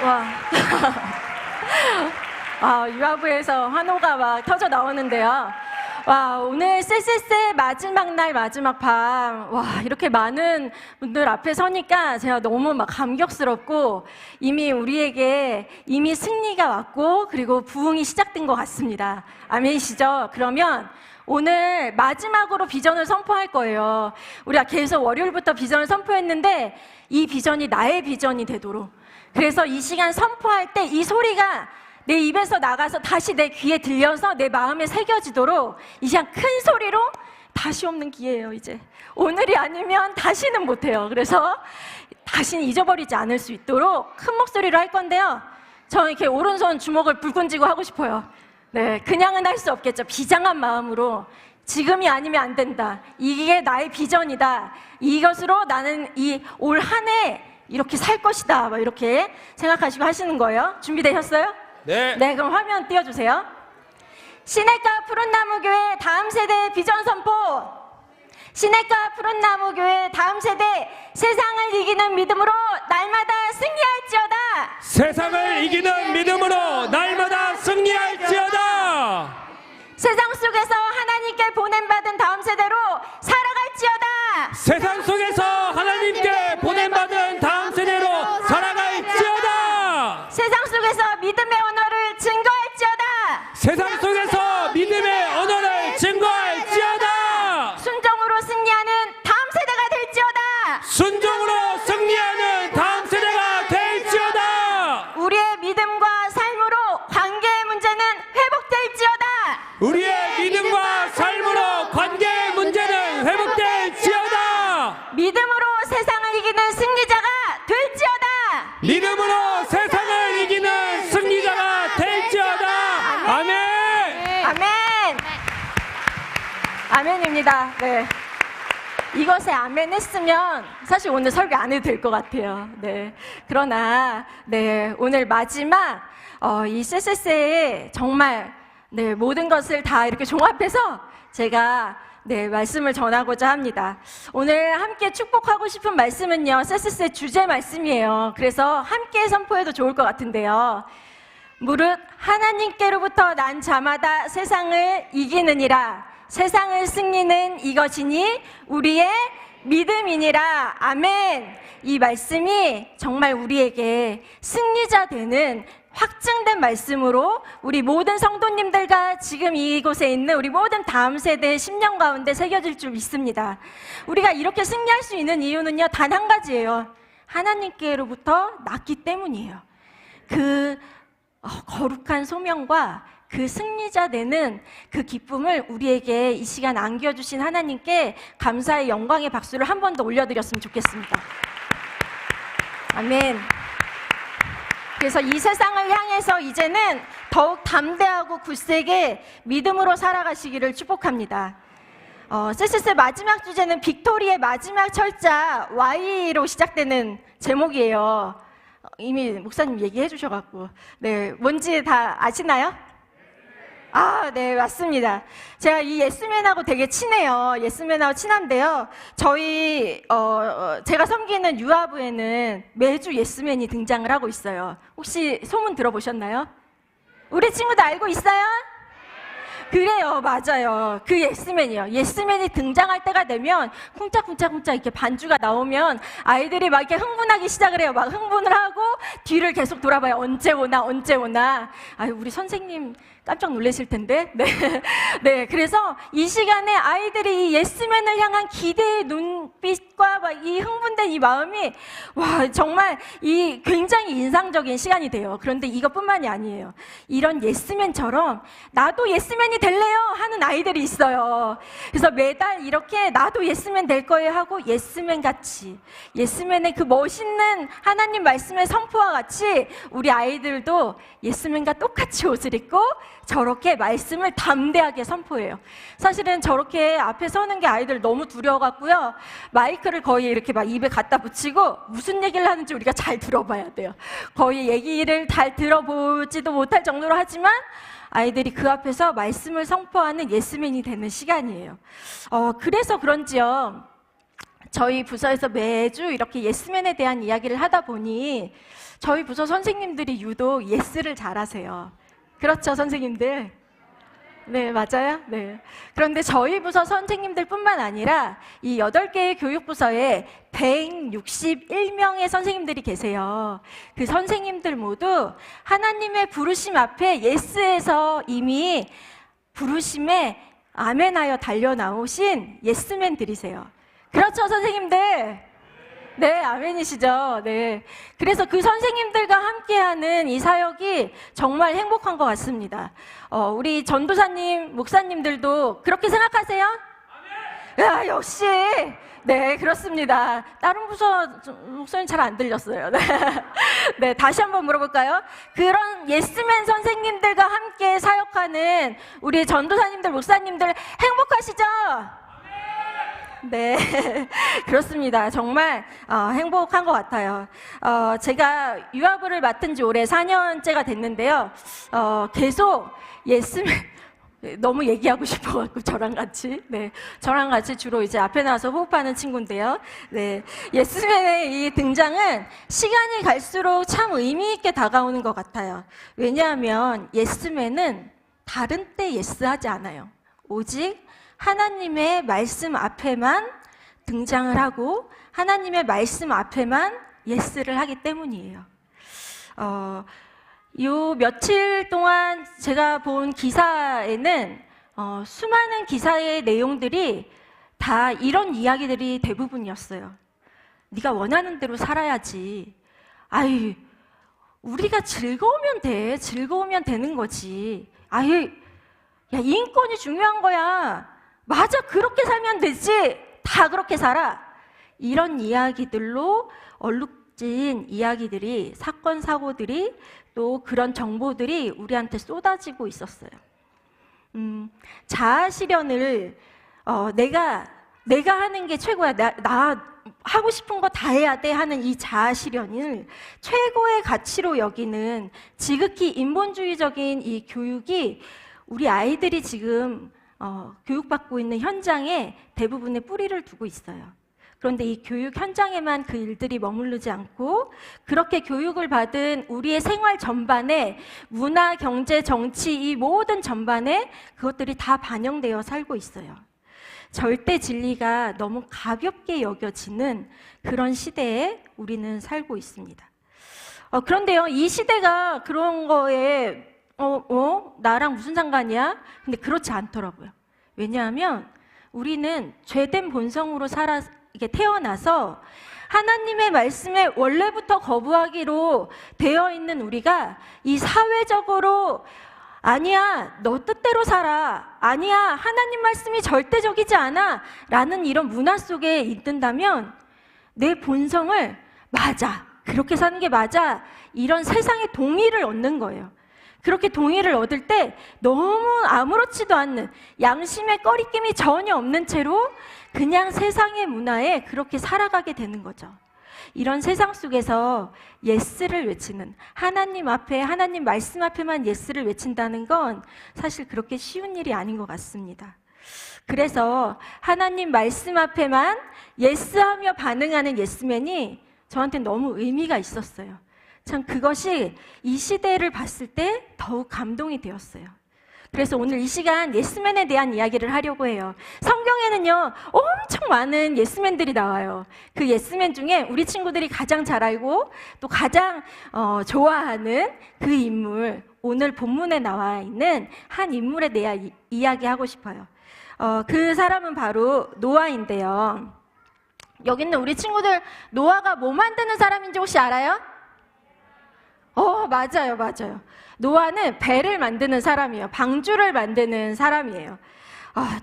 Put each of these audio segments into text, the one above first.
와. 유아부에서 환호가 막 터져 나오는데요. 와, 오늘 쎄쎄쎄 마지막 날 마지막 밤, 와, 이렇게 많은 분들 앞에 서니까 제가 너무 막 감격스럽고 이미 우리에게 이미 승리가 왔고 그리고 부흥이 시작된 것 같습니다. 아멘이시죠? 그러면 오늘 마지막으로 비전을 선포할 거예요. 우리가 계속 월요일부터 비전을 선포했는데 이 비전이 나의 비전이 되도록, 그래서 이 시간 선포할 때 이 소리가 내 입에서 나가서 다시 내 귀에 들려서 내 마음에 새겨지도록 이 시간 큰 소리로, 다시 없는 기회예요. 이제 오늘이 아니면 다시는 못해요. 그래서 다시는 잊어버리지 않을 수 있도록 큰 목소리로 할 건데요. 저 이렇게 오른손 주먹을 불끈 쥐고 하고 싶어요. 네, 그냥은 할 수 없겠죠. 비장한 마음으로 지금이 아니면 안 된다, 이게 나의 비전이다, 이것으로 나는 이 올 한 해 이렇게 살 것이다, 뭐 이렇게 생각하시고 하시는 거예요. 준비되셨어요? 네. 네, 그럼 화면 띄워주세요. 시냇가 푸른나무교회 다음 세대 비전 선포. 시냇가 푸른나무교회 다음 세대, 세상을 이기는 믿음으로 날마다 승리할지어다. 세상을 이기는 믿음으로 날마다 승리할지어다. 세상 속에서 하나님께 보냄받은 다음 세대로 살아갈지어다. 세상 속에서 하나님께 보냄받은 다음 세대로 살아갈지어다. 세상 속에서 믿음의 언어를 증거할지어다. 세상 속에서 믿음의 언어를 증거할지어다. 순종으로 승리하는 다음 세대가 될지어다. 순종으로 승리하는 다음 세대가 될지어다. 우리의 믿음과 삶으로 관계의 문제는 회복될지어다. 우리의 믿음과 삶으로 관계의 문제는 회복될지어다. 믿음으로 세상을 이기는 승리자가 될지어다. 믿음으로 세상을 이기는 승리자가 될지어다. 아멘. 아멘. 아멘입니다. 네. 이것에 아멘 했으면 사실 오늘 설교 안 해도 될 것 같아요. 네. 그러나 네, 오늘 마지막 이 쎄쎄쎄의 정말 네, 모든 것을 다 이렇게 종합해서 제가 네, 말씀을 전하고자 합니다. 오늘 함께 축복하고 싶은 말씀은요, 쎄쎄쎄 주제 말씀이에요. 그래서 함께 선포해도 좋을 것 같은데요. 무릇 하나님께로부터 난 자마다 세상을 이기느니라. 세상을 승리는 이것이니 우리의 믿음이니라. 아멘. 이 말씀이 정말 우리에게 승리자 되는 확증된 말씀으로 우리 모든 성도님들과 지금 이곳에 있는 우리 모든 다음 세대의 심령 가운데 새겨질 줄 믿습니다. 우리가 이렇게 승리할 수 있는 이유는요, 단 한 가지예요. 하나님께로부터 났기 때문이에요. 그 거룩한 소명과 그 승리자 되는 그 기쁨을 우리에게 이 시간 안겨주신 하나님께 감사의 영광의 박수를 한 번 더 올려드렸으면 좋겠습니다. 아멘. 그래서 이 세상을 향해서 이제는 더욱 담대하고 굳세게 믿음으로 살아가시기를 축복합니다. 쎄쎄쎄 마지막 주제는 빅토리의 마지막 철자 Y로 시작되는 제목이에요. 이미 목사님 얘기해 주셔갖고 네, 뭔지 다 아시나요? 네, 맞습니다. 제가 이 예스맨하고 되게 친해요. 예스맨하고 친한데요. 저희 제가 섬기는 유아부에는 매주 예스맨이 등장을 하고 있어요. 혹시 소문 들어보셨나요? 우리 친구도 알고 있어요? 그래요, 맞아요. 그 예스맨이요. 예스맨이 등장할 때가 되면 쿵짝쿵짝쿵짝 이렇게 반주가 나오면 아이들이 막 이렇게 흥분하기 시작을 해요. 막 흥분을 하고 뒤를 계속 돌아봐요. 언제 오나, 언제 오나. 아유, 우리 선생님 깜짝 놀라실 텐데. 네. 네. 그래서 이 시간에 아이들이 이 예스맨을 향한 기대의 눈빛과 막 이 흥분된 이 마음이 와, 정말 이 굉장히 인상적인 시간이 돼요. 그런데 이것뿐만이 아니에요. 이런 예스맨처럼 나도 예스맨이 될래요 하는 아이들이 있어요. 그래서 매달 이렇게 나도 예스맨 될 거예요 하고 예스맨 같이, 예스맨의 그 멋있는 하나님 말씀의 선포와 같이 우리 아이들도 예스맨과 똑같이 옷을 입고 저렇게 말씀을 담대하게 선포해요. 사실은 저렇게 앞에 서는 게 아이들 너무 두려워갖고요, 마이크를 거의 이렇게 막 입에 갖다 붙이고 무슨 얘기를 하는지 우리가 잘 들어봐야 돼요. 거의 얘기를 잘 들어보지도 못할 정도로 하지만 아이들이 그 앞에서 말씀을 선포하는 예스맨이 되는 시간이에요. 그래서 그런지요, 저희 부서에서 매주 이렇게 예스맨에 대한 이야기를 하다 보니 저희 부서 선생님들이 유독 예스를 잘하세요. 그렇죠, 선생님들? 네, 맞아요. 네. 그런데 저희 부서 선생님들뿐만 아니라 이 8개의 교육부서에 161명의 선생님들이 계세요. 그 선생님들 모두 하나님의 부르심 앞에 예스에서 이미 부르심에 아멘하여 달려나오신 예스맨들이세요. 그렇죠, 선생님들? 네, 아멘이시죠. 네. 그래서 그 선생님들과 함께하는 이 사역이 정말 행복한 것 같습니다. 우리 전도사님, 목사님들도 그렇게 생각하세요? 아멘! 야, 역시. 네, 그렇습니다. 다른 부서 목소리는 잘 안 들렸어요. 네. 네, 다시 한번 물어볼까요? 그런 예스맨 선생님들과 함께 사역하는 우리 전도사님들, 목사님들 행복하시죠? 네, 그렇습니다. 정말 행복한 것 같아요. 제가 유아부를 맡은 지 올해 4년째가 됐는데요. 계속 예스맨 너무 얘기하고 싶어가지고 저랑 같이 주로 이제 앞에 나와서 호흡하는 친구인데요. 네, 예스맨의 이 등장은 시간이 갈수록 참 의미 있게 다가오는 것 같아요. 왜냐하면 예스맨은 다른 때 예스하지 않아요. 오직 하나님의 말씀 앞에만 등장을 하고 하나님의 말씀 앞에만 예스를 하기 때문이에요. 요 며칠 동안 제가 본 기사에는 수많은 기사의 내용들이 다 이런 이야기들이 대부분이었어요. 네가 원하는 대로 살아야지. 아유, 우리가 즐거우면 돼. 즐거우면 되는 거지. 아유, 야, 인권이 중요한 거야. 맞아, 그렇게 살면 되지. 다 그렇게 살아. 이런 이야기들로 얼룩진 이야기들이, 사건, 사고들이, 또 그런 정보들이 우리한테 쏟아지고 있었어요. 자아 실현을 내가 하는 게 최고야. 나 하고 싶은 거 다 해야 돼 하는 이 자아 실현을 최고의 가치로 여기는 지극히 인본주의적인 이 교육이 우리 아이들이 지금 교육받고 있는 현장에 대부분의 뿌리를 두고 있어요. 그런데 이 교육 현장에만 그 일들이 머무르지 않고 그렇게 교육을 받은 우리의 생활 전반에 문화, 경제, 정치 이 모든 전반에 그것들이 다 반영되어 살고 있어요. 절대 진리가 너무 가볍게 여겨지는 그런 시대에 우리는 살고 있습니다. 그런데요, 이 시대가 그런 거에 나랑 무슨 상관이야? 근데 그렇지 않더라고요. 왜냐하면 우리는 죄된 본성으로 이게 태어나서 하나님의 말씀에 원래부터 거부하기로 되어 있는 우리가 이 사회적으로 아니야, 너 뜻대로 살아. 아니야, 하나님 말씀이 절대적이지 않아. 라는 이런 문화 속에 있는다면 내 본성을 맞아. 그렇게 사는 게 맞아. 이런 세상의 동의를 얻는 거예요. 그렇게 동의를 얻을 때 너무 아무렇지도 않는 양심의 꺼리낌이 전혀 없는 채로 그냥 세상의 문화에 그렇게 살아가게 되는 거죠. 이런 세상 속에서 예스를 외치는 하나님 앞에 하나님 말씀 앞에만 예스를 외친다는 건 사실 그렇게 쉬운 일이 아닌 것 같습니다. 그래서 하나님 말씀 앞에만 예스하며 반응하는 예스맨이 저한테 너무 의미가 있었어요. 참 그것이 이 시대를 봤을 때 더욱 감동이 되었어요. 그래서 오늘 이 시간 예스맨에 대한 이야기를 하려고 해요. 성경에는요, 엄청 많은 예스맨들이 나와요. 그 예스맨 중에 우리 친구들이 가장 잘 알고 또 가장 좋아하는 그 인물, 오늘 본문에 나와 있는 한 인물에 대한 이야기하고 싶어요. 그 사람은 바로 노아인데요. 여기 있는 우리 친구들 노아가 뭐 만드는 사람인지 혹시 알아요? 맞아요. 노아는 배를 만드는 사람이에요. 방주를 만드는 사람이에요.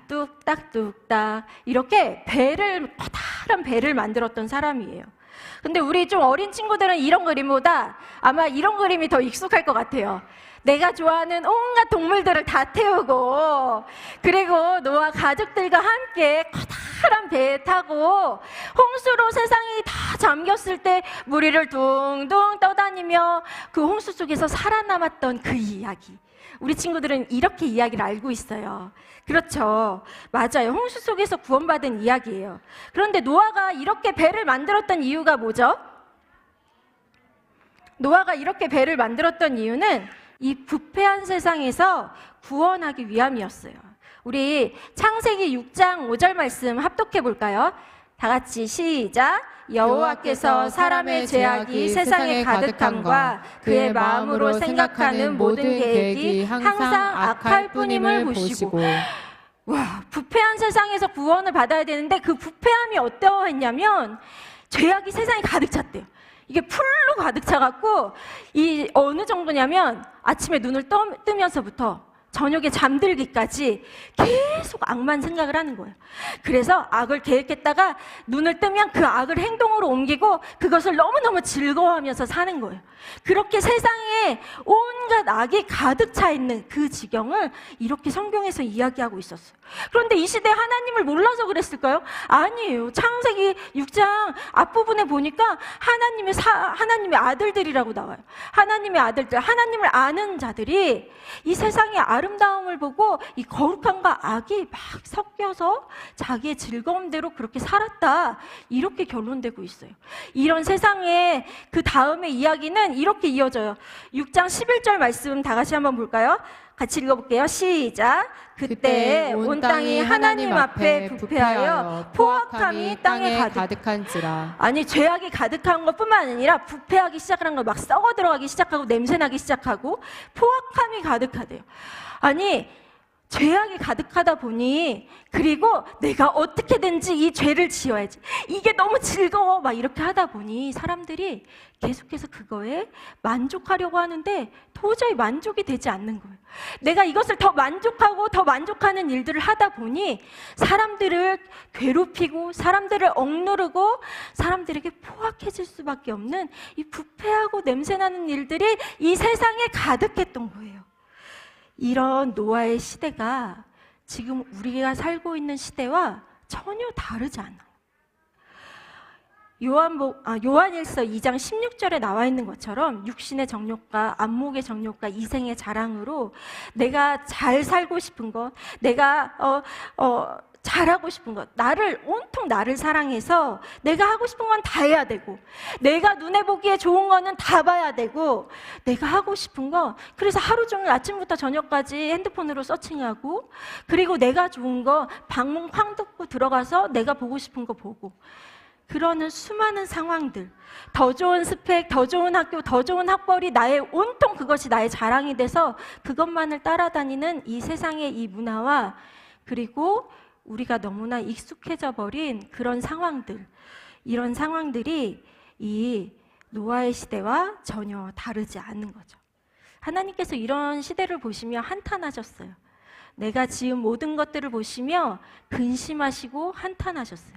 뚝딱 이렇게 커다란 배를 만들었던 사람이에요. 근데 우리 좀 어린 친구들은 이런 그림보다 아마 이런 그림이 더 익숙할 것 같아요. 내가 좋아하는 온갖 동물들을 다 태우고, 그리고 노아 가족들과 함께 커다란 배에 타고 홍수로 세상이 다 잠겼을 때 무리를 둥둥 떠다니며 그 홍수 속에서 살아남았던 그 이야기. 우리 친구들은 이렇게 이야기를 알고 있어요. 그렇죠. 맞아요. 홍수 속에서 구원받은 이야기예요. 그런데 노아가 이렇게 배를 만들었던 이유가 뭐죠? 노아가 이렇게 배를 만들었던 이유는 이 부패한 세상에서 구원하기 위함이었어요. 우리 창세기 6장 5절 말씀 합독해 볼까요? 다 같이 시작. 여호와께서 사람의 죄악이 세상에 가득함과 그의 마음으로 생각하는 모든 계획이 항상 악할 뿐임을 보시고. 와, 부패한 세상에서 구원을 받아야 되는데 그 부패함이 어떠했냐면 죄악이 세상에 가득 찼대요. 이게 풀로 가득 차갖고 이 어느 정도냐면 아침에 눈을 뜨면서부터 저녁에 잠들기까지 계속 악만 생각을 하는 거예요. 그래서 악을 계획했다가 눈을 뜨면 그 악을 행동으로 옮기고 그것을 너무너무 즐거워하면서 사는 거예요. 그렇게 세상에 온갖 악이 가득 차 있는 그 지경을 이렇게 성경에서 이야기하고 있었어요. 그런데 이 시대에 하나님을 몰라서 그랬을까요? 아니에요. 창세기 6장 앞부분에 보니까 하나님의 아들들이라고 나와요. 하나님의 아들들, 하나님을 아는 자들이 이 세상의 아름다움을 보고 이 거룩함과 악이 막 섞여서 자기의 즐거움대로 그렇게 살았다. 이렇게 결론되고 있어요. 이런 세상에 그 다음의 이야기는 이렇게 이어져요. 6장 11절 말씀 다 같이 한번 볼까요? 같이 읽어볼게요. 시작. 그때 온 땅이 하나님 앞에 부패하여 포악함이 땅에 가득한지라. 아니, 죄악이 가득한 것뿐만 아니라 부패하기 시작한 거, 막 썩어 들어가기 시작하고 냄새나기 시작하고 포악함이 가득하대요. 아니, 죄악이 가득하다 보니, 그리고 내가 어떻게든지 이 죄를 지어야지, 이게 너무 즐거워, 막 이렇게 하다 보니 사람들이 계속해서 그거에 만족하려고 하는데 도저히 만족이 되지 않는 거예요. 내가 이것을 더 만족하고 더 만족하는 일들을 하다 보니 사람들을 괴롭히고 사람들을 억누르고 사람들에게 포악해질 수밖에 없는 이 부패하고 냄새나는 일들이 이 세상에 가득했던 거예요. 이런 노아의 시대가 지금 우리가 살고 있는 시대와 전혀 다르지 않아요. 요한일서 2장 16절에 나와 있는 것처럼 육신의 정욕과 안목의 정욕과 이생의 자랑으로 내가 잘 살고 싶은 것, 내가 잘하고 싶은 것, 온통 나를 사랑해서 내가 하고 싶은 건 다 해야 되고, 내가 눈에 보기에 좋은 거는 다 봐야 되고, 내가 하고 싶은 거, 그래서 하루 종일 아침부터 저녁까지 핸드폰으로 서칭하고, 그리고 내가 좋은 거 방문 쾅 닫고 들어가서 내가 보고 싶은 거 보고, 그러는 수많은 상황들, 더 좋은 스펙, 더 좋은 학교, 더 좋은 학벌이 온통 그것이 나의 자랑이 돼서 그것만을 따라다니는 이 세상의 이 문화와, 그리고 우리가 너무나 익숙해져 버린 그런 상황들, 이런 상황들이 이 노아의 시대와 전혀 다르지 않는 거죠. 하나님께서 이런 시대를 보시며 한탄하셨어요. 내가 지은 모든 것들을 보시며 근심하시고 한탄하셨어요.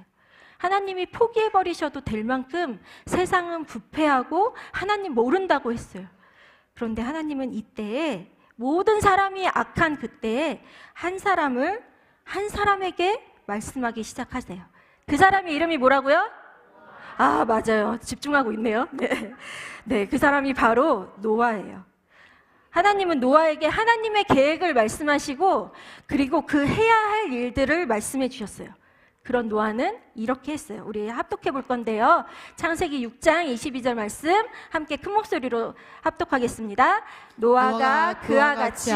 하나님이 포기해버리셔도 될 만큼 세상은 부패하고 하나님 모른다고 했어요. 그런데 하나님은 이때에, 모든 사람이 악한 그때에 한 사람에게 말씀하기 시작하세요. 그 사람의 이름이 뭐라고요? 아, 맞아요. 집중하고 있네요. 네, 그 사람이 바로 노아예요. 하나님은 노아에게 하나님의 계획을 말씀하시고, 그리고 그 해야 할 일들을 말씀해 주셨어요. 그런 노아는 이렇게 했어요. 우리 합독해 볼 건데요. 창세기 6장 22절 말씀 함께 큰 목소리로 합독하겠습니다. 노아가 그와 같이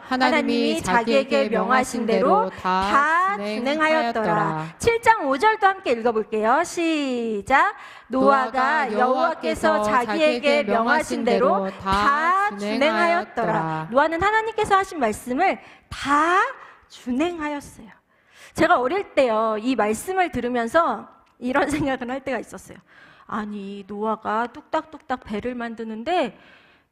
하나님이 자기에게 명하신 대로 다 진행하였더라. 7장 5절도 함께 읽어볼게요. 시작. 노아가 여호와께서 자기에게 명하신 대로 다 준행하였더라. 노아는 하나님께서 하신 말씀을 다 준행하였어요. 제가 어릴 때요, 이 말씀을 들으면서 이런 생각을 할 때가 있었어요. 아니, 노아가 뚝딱뚝딱 배를 만드는데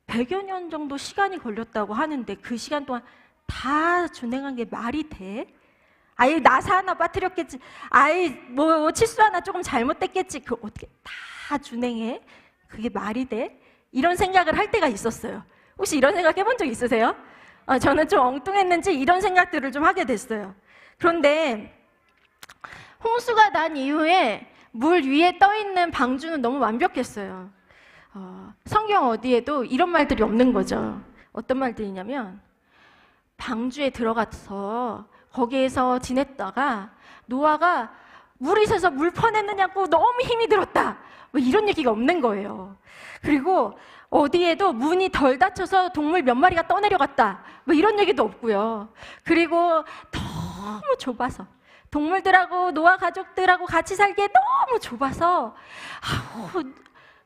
100여 년 정도 시간이 걸렸다고 하는데 그 시간 동안 다 준행한 게 말이 돼? 아예 나사 하나 빠뜨렸겠지, 아예 뭐 치수 하나 조금 잘못됐겠지, 그 어떻게 다 준행해? 그게 말이 돼? 이런 생각을 할 때가 있었어요. 혹시 이런 생각 해본 적 있으세요? 저는 좀 엉뚱했는지 이런 생각들을 좀 하게 됐어요. 그런데 홍수가 난 이후에 물 위에 떠 있는 방주는 너무 완벽했어요. 성경 어디에도 이런 말들이 없는 거죠. 어떤 말들이냐면, 방주에 들어가서 거기에서 지냈다가 노아가 물이 새서 물 퍼냈느냐고 너무 힘이 들었다. 뭐 이런 얘기가 없는 거예요. 그리고 어디에도 문이 덜 닫혀서 동물 몇 마리가 떠내려갔다. 뭐 이런 얘기도 없고요. 그리고 너무 좁아서 동물들하고 노아 가족들하고 같이 살기에 너무 좁아서 아우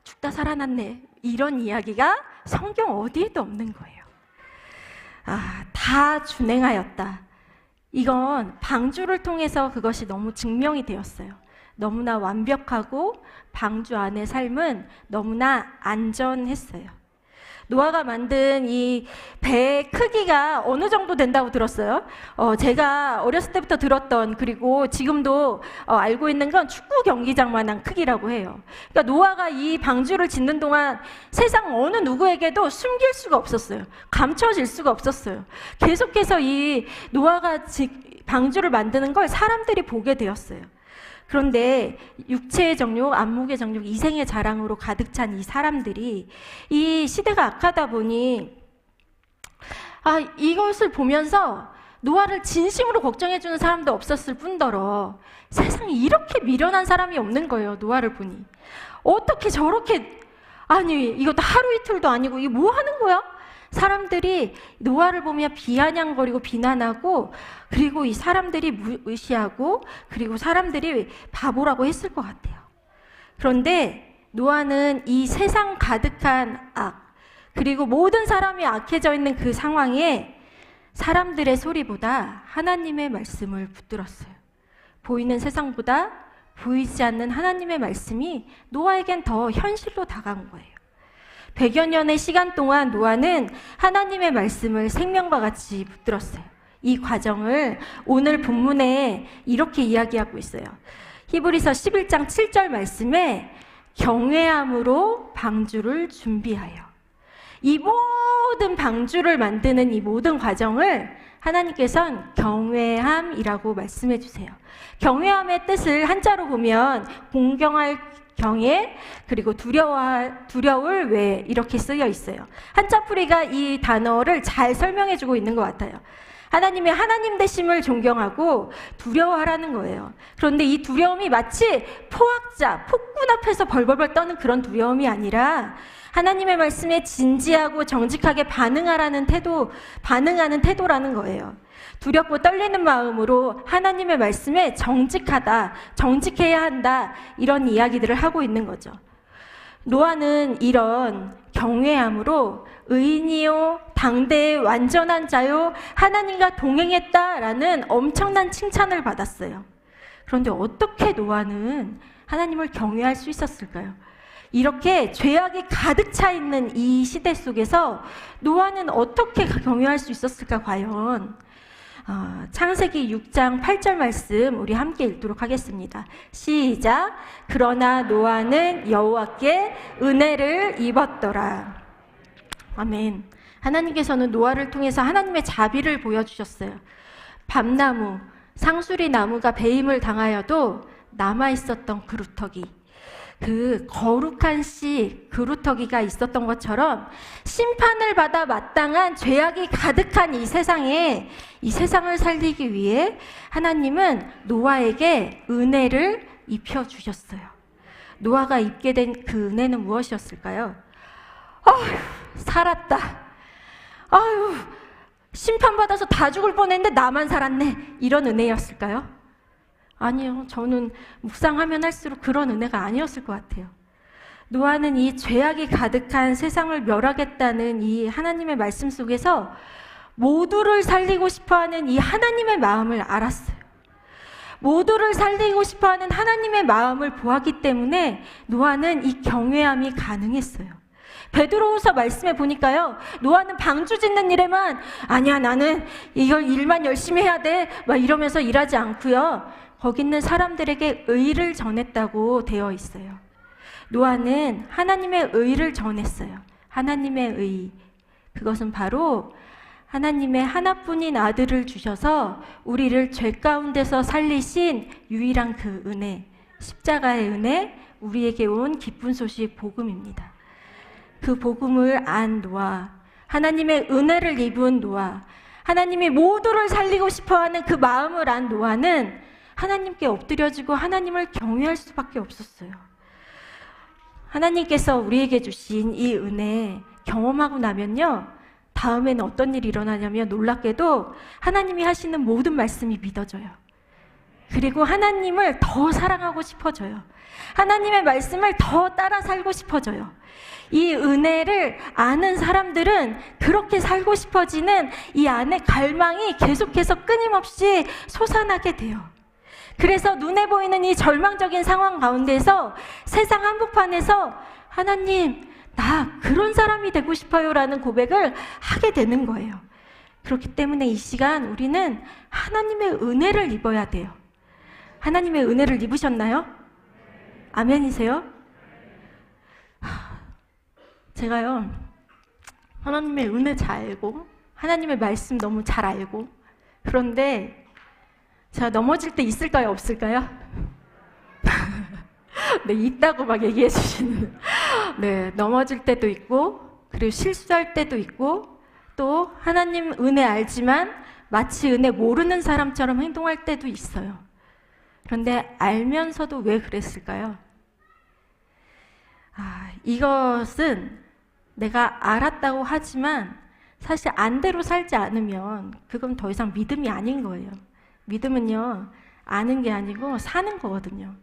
죽다 살아났네. 이런 이야기가 성경 어디에도 없는 거예요. 다 준행하였다. 이건 방주를 통해서 그것이 너무 증명이 되었어요. 너무나 완벽하고 방주 안의 삶은 너무나 안전했어요. 노아가 만든 이 배의 크기가 어느 정도 된다고 들었어요? 제가 어렸을 때부터 들었던, 그리고 지금도 알고 있는 건 축구 경기장만한 크기라고 해요. 그러니까 노아가 이 방주를 짓는 동안 세상 어느 누구에게도 숨길 수가 없었어요. 감춰질 수가 없었어요. 계속해서 이 노아가 방주를 만드는 걸 사람들이 보게 되었어요. 그런데 육체의 정욕, 안목의 정욕, 이생의 자랑으로 가득 찬 이 사람들이 이 시대가 악하다 보니 이것을 보면서 노아를 진심으로 걱정해주는 사람도 없었을 뿐더러 세상에 이렇게 미련한 사람이 없는 거예요. 노아를 보니 어떻게 저렇게, 아니 이것도 하루 이틀도 아니고 이게 뭐 하는 거야? 사람들이 노아를 보며 비아냥거리고 비난하고, 그리고 이 사람들이 무시하고, 그리고 사람들이 바보라고 했을 것 같아요. 그런데 노아는 이 세상 가득한 악, 그리고 모든 사람이 악해져 있는 그 상황에 사람들의 소리보다 하나님의 말씀을 붙들었어요. 보이는 세상보다 보이지 않는 하나님의 말씀이 노아에겐 더 현실로 다가온 거예요. 100여 년의 시간 동안 노아는 하나님의 말씀을 생명과 같이 붙들었어요. 이 과정을 오늘 본문에 이렇게 이야기하고 있어요. 히브리서 11장 7절 말씀에 경외함으로 방주를 준비하여, 이 모든 방주를 만드는 이 모든 과정을 하나님께서는 경외함이라고 말씀해 주세요. 경외함의 뜻을 한자로 보면 공경할 경외, 그리고 두려울 외, 이렇게 쓰여 있어요. 한자풀이가 이 단어를 잘 설명해 주고 있는 것 같아요. 하나님의 하나님 되심을 존경하고 두려워하라는 거예요. 그런데 이 두려움이 마치 포악자, 폭군 앞에서 벌벌벌 떠는 그런 두려움이 아니라 하나님의 말씀에 진지하고 정직하게 반응하는 태도라는 거예요. 두렵고 떨리는 마음으로 하나님의 말씀에 정직해야 한다, 이런 이야기들을 하고 있는 거죠. 노아는 이런 경외함으로 의인이요 당대의 완전한 자요 하나님과 동행했다라는 엄청난 칭찬을 받았어요. 그런데 어떻게 노아는 하나님을 경외할 수 있었을까요? 이렇게 죄악이 가득 차 있는 이 시대 속에서 노아는 어떻게 경외할 수 있었을까 과연? 창세기 6장 8절 말씀 우리 함께 읽도록 하겠습니다. 시작. 그러나 노아는 여호와께 은혜를 입었더라. 아멘. 하나님께서는 노아를 통해서 하나님의 자비를 보여주셨어요. 밤나무, 상수리 나무가 배임을 당하여도 남아있었던 그루터기, 그 거룩한 씨 그루터기가 있었던 것처럼 심판을 받아 마땅한 죄악이 가득한 이 세상을 살리기 위해 하나님은 노아에게 은혜를 입혀주셨어요. 노아가 입게 된 그 은혜는 무엇이었을까요? 살았다. 심판받아서 다 죽을 뻔했는데 나만 살았네. 이런 은혜였을까요? 아니요. 저는 묵상하면 할수록 그런 은혜가 아니었을 것 같아요. 노아는 이 죄악이 가득한 세상을 멸하겠다는 이 하나님의 말씀 속에서 모두를 살리고 싶어하는 이 하나님의 마음을 알았어요. 모두를 살리고 싶어하는 하나님의 마음을 보았기 때문에 노아는 이 경외함이 가능했어요. 베드로후서 말씀에 보니까요, 노아는 방주 짓는 일에만 아니야 나는 이걸 일만 열심히 해야 돼 막 이러면서 일하지 않고요, 거기 있는 사람들에게 의를 전했다고 되어 있어요. 노아는 하나님의 의를 전했어요. 하나님의 의, 그것은 바로 하나님의 하나뿐인 아들을 주셔서 우리를 죄 가운데서 살리신 유일한 그 은혜, 십자가의 은혜, 우리에게 온 기쁜 소식 복음입니다. 그 복음을 안 노아, 하나님의 은혜를 입은 노아, 하나님이 모두를 살리고 싶어하는 그 마음을 안 노아는 하나님께 엎드려지고 하나님을 경외할 수밖에 없었어요. 하나님께서 우리에게 주신 이 은혜 경험하고 나면요, 다음에는 어떤 일이 일어나냐면 놀랍게도 하나님이 하시는 모든 말씀이 믿어져요. 그리고 하나님을 더 사랑하고 싶어져요. 하나님의 말씀을 더 따라 살고 싶어져요. 이 은혜를 아는 사람들은 그렇게 살고 싶어지는 이 안에 갈망이 계속해서 끊임없이 솟아나게 돼요. 그래서 눈에 보이는 이 절망적인 상황 가운데서 세상 한복판에서 하나님, 나 그런 사람이 되고 싶어요 라는 고백을 하게 되는 거예요. 그렇기 때문에 이 시간 우리는 하나님의 은혜를 입어야 돼요. 하나님의 은혜를 입으셨나요? 아멘이세요? 제가요, 하나님의 은혜 잘 알고 하나님의 말씀 너무 잘 알고, 그런데 제가 넘어질 때 있을까요? 없을까요? 네, 있다고 막 얘기해 주시는. 네, 넘어질 때도 있고, 그리고 실수할 때도 있고, 또 하나님 은혜 알지만 마치 은혜 모르는 사람처럼 행동할 때도 있어요. 그런데 알면서도 왜 그랬을까요? 이것은 내가 알았다고 하지만 사실 안대로 살지 않으면 그건 더 이상 믿음이 아닌 거예요. 믿음은요, 아는 게 아니고 사는 거거든요.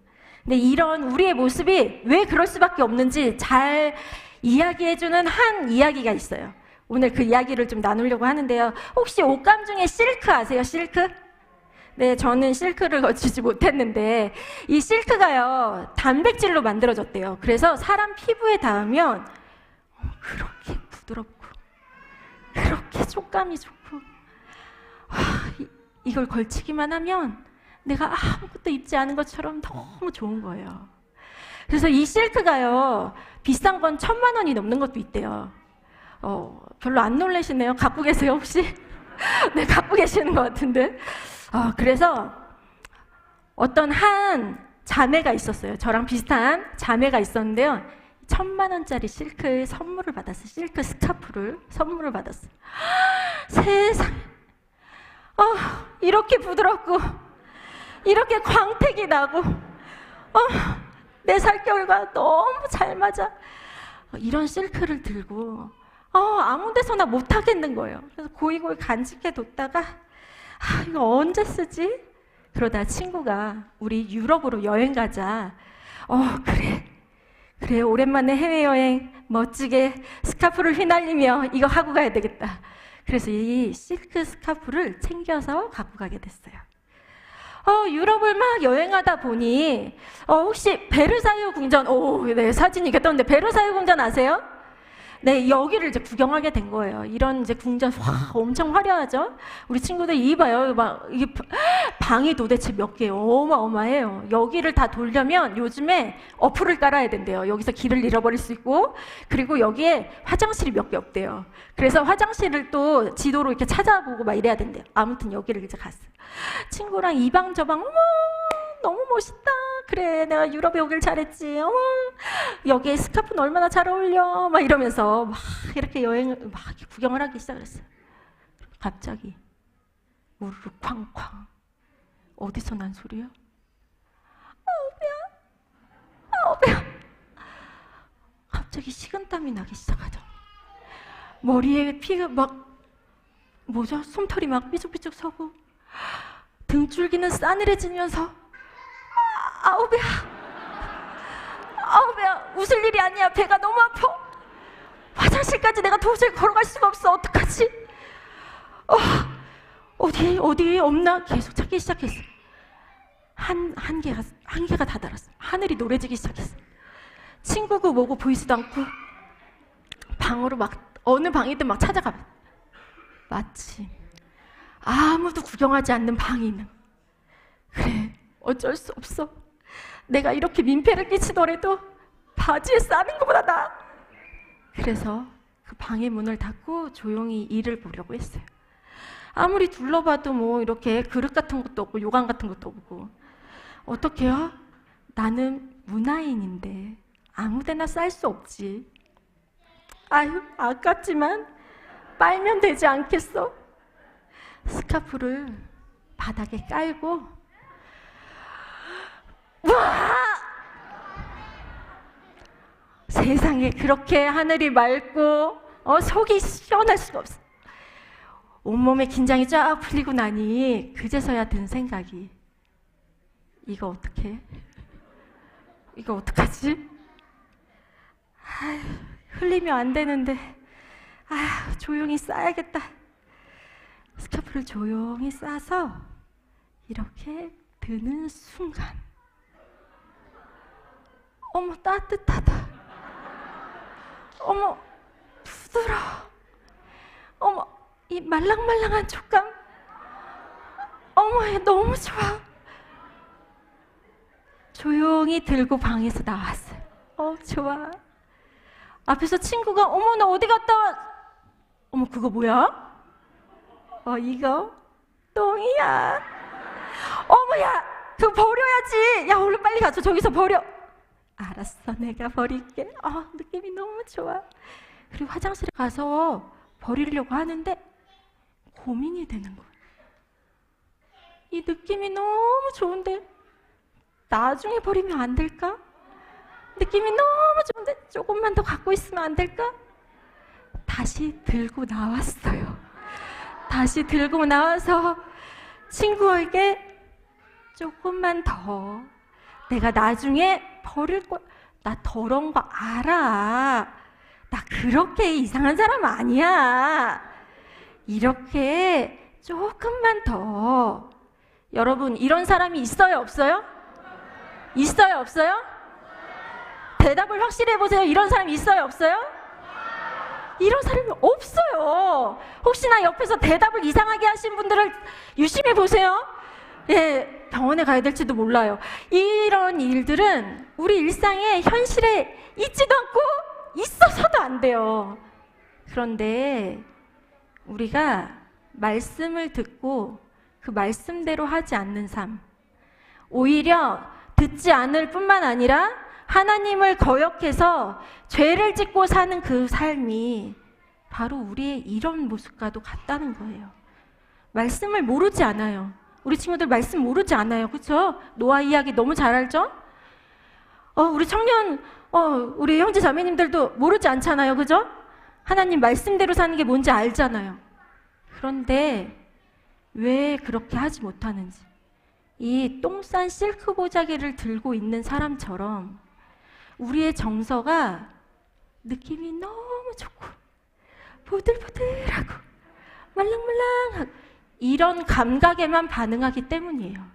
근데 이런 우리의 모습이 왜 그럴 수밖에 없는지 잘 이야기해주는 한 이야기가 있어요. 오늘 그 이야기를 좀 나누려고 하는데요. 혹시 옷감 중에 실크 아세요? 실크? 네, 저는 실크를 거치지 못했는데 이 실크가요, 단백질로 만들어졌대요. 그래서 사람 피부에 닿으면 그렇게 부드럽고 그렇게 촉감이 좋고, 이걸 걸치기만 하면 내가 아무것도 입지 않은 것처럼 너무 좋은 거예요. 그래서 이 실크가요, 비싼 건 1,000만 원이 넘는 것도 있대요. 별로 안 놀라시네요. 갖고 계세요 혹시? 네, 갖고 계시는 것 같은데. 그래서 어떤 한 자매가 있었어요. 저랑 비슷한 자매가 있었는데요. 1,000만 원짜리 실크 선물을 받았어요. 실크 스카프를 선물을 받았어요. 세상에, 이렇게 부드럽고 이렇게 광택이 나고 내 살결과 너무 잘 맞아. 이런 실크를 들고 아무 데서나 못 하겠는 거예요. 그래서 고이고이 간직해 뒀다가 이거 언제 쓰지? 그러다 친구가 우리 유럽으로 여행 가자. 그래 오랜만에 해외여행 멋지게 스카프를 휘날리며 이거 하고 가야 되겠다. 그래서 이 실크 스카프를 챙겨서 갖고 가게 됐어요. 유럽을 막 여행하다 보니 혹시 베르사유 궁전, 네, 사진이 이렇게 떴는데 베르사유 궁전 아세요? 네, 여기를 이제 구경하게 된 거예요. 이런 이제 궁전 엄청 화려하죠? 우리 친구들 이봐요. 막 이게 방이 도대체 몇 개예요? 어마어마해요. 여기를 다 돌려면 요즘에 어플을 깔아야 된대요. 여기서 길을 잃어버릴 수 있고, 그리고 여기에 화장실이 몇 개 없대요. 그래서 화장실을 또 지도로 이렇게 찾아보고 막 이래야 된대요. 아무튼 여기를 이제 갔어요. 친구랑 이 방 저 방, 어머 너무 멋있다. 그래, 내가 유럽에 오길 잘했지. 어머, 여기에 스카프는 얼마나 잘 어울려. 막 이러면서 막 이렇게 여행을 막 이렇게 구경을 하기 시작했어요. 갑자기 우르르 쾅쾅. 어디서 난 소리요? 배야. 갑자기 식은땀이 나기 시작하죠. 머리에 피가 막 솜털이 막 삐죽삐죽 서고 등줄기는 싸늘해지면서 배야, 웃을 일이 아니야. 배가 너무 아파. 화장실까지 내가 도저히 걸어갈 수가 없어. 어떡하지? 어디 없나? 계속 찾기 시작했어. 한계가 다다랐어. 하늘이 노래지기 시작했어. 친구고 뭐고 보이지도 않고 방으로 막 어느 방이든 막 찾아가. 마치 아무도 구경하지 않는 방이 있는. 그래, 어쩔 수 없어. 내가 이렇게 민폐를 끼치더라도 바지에 싸는 것보다 나아. 그래서 그 방의 문을 닫고 조용히 일을 보려고 했어요. 아무리 둘러봐도 뭐 이렇게 그릇 같은 것도 없고 요강 같은 것도 없고, 어떡해요? 나는 문화인인데 아무데나 쌀 수 없지. 아유, 아깝지만 빨면 되지 않겠어? 스카프를 바닥에 깔고 세상에 그렇게 하늘이 맑고 속이 시원할 수가 없어. 온몸에 긴장이 쫙 풀리고 나니 그제서야 든 생각이, 이거 어떡해? 이거 어떡하지? 아휴, 흘리면 안 되는데, 아휴, 조용히 싸야겠다. 스카프를 조용히 싸서 이렇게 드는 순간, 어머 따뜻하다, 어머 부드러워, 어머 이 말랑말랑한 촉감, 어머 얘 너무 좋아. 조용히 들고 방에서 나왔어요. 좋아. 앞에서 친구가 어머 나 어디 갔다 와. 어머 그거 뭐야? 이거 똥이야. 어머야 그거 버려야지. 야 얼른 빨리 가서 저기서 버려. 알았어 내가 버릴게. 느낌이 너무 좋아. 그리고 화장실에 가서 버리려고 하는데 고민이 되는 거야. 이 느낌이 너무 좋은데 나중에 버리면 안 될까? 느낌이 너무 좋은데 조금만 더 갖고 있으면 안 될까? 다시 들고 나왔어요. 다시 들고 나와서 친구에게 조금만 더, 내가 나중에 버릴 거야. 나 더러운 거 알아. 나 그렇게 이상한 사람 아니야. 이렇게 조금만 더. 여러분 이런 사람이 있어요 없어요? 있어요 없어요? 대답을 확실히 해보세요. 이런 사람이 있어요 없어요? 이런 사람이 없어요. 혹시나 옆에서 대답을 이상하게 하신 분들을 유심히 보세요. 예, 병원에 가야 될지도 몰라요. 이런 일들은 우리 일상의 현실에 있지도 않고 있어서도 안 돼요. 그런데 우리가 말씀을 듣고 그 말씀대로 하지 않는 삶, 오히려 듣지 않을 뿐만 아니라 하나님을 거역해서 죄를 짓고 사는 그 삶이 바로 우리의 이런 모습과도 같다는 거예요. 말씀을 모르지 않아요. 우리 친구들 말씀 모르지 않아요. 그렇죠? 노아 이야기 너무 잘 알죠? 우리 청년, 우리 형제 자매님들도 모르지 않잖아요. 그죠? 하나님 말씀대로 사는 게 뭔지 알잖아요. 그런데 왜 그렇게 하지 못하는지, 이 똥 싼 실크 보자기를 들고 있는 사람처럼 우리의 정서가 느낌이 너무 좋고 보들보들하고 말랑말랑하고 이런 감각에만 반응하기 때문이에요.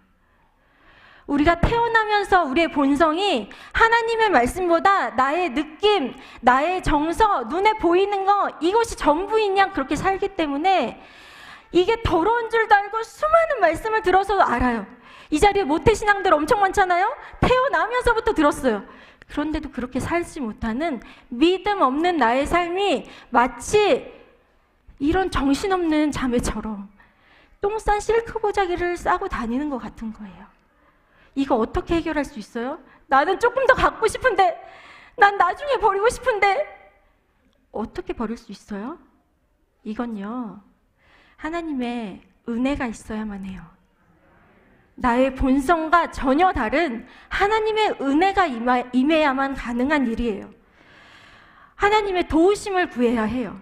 우리가 태어나면서 우리의 본성이 하나님의 말씀보다 나의 느낌, 나의 정서, 눈에 보이는 거, 이것이 전부인 양 그렇게 살기 때문에 이게 더러운 줄도 알고 수많은 말씀을 들어서 알아요. 이 자리에 모태신앙들 엄청 많잖아요. 태어나면서부터 들었어요. 그런데도 그렇게 살지 못하는 믿음 없는 나의 삶이 마치 이런 정신없는 자매처럼 똥 싼 실크 보자기를 싸고 다니는 것 같은 거예요. 이거 어떻게 해결할 수 있어요? 나는 조금 더 갖고 싶은데, 난 나중에 버리고 싶은데, 어떻게 버릴 수 있어요? 이건요, 하나님의 은혜가 있어야만 해요. 나의 본성과 전혀 다른 하나님의 은혜가 임해야만 가능한 일이에요. 하나님의 도우심을 구해야 해요.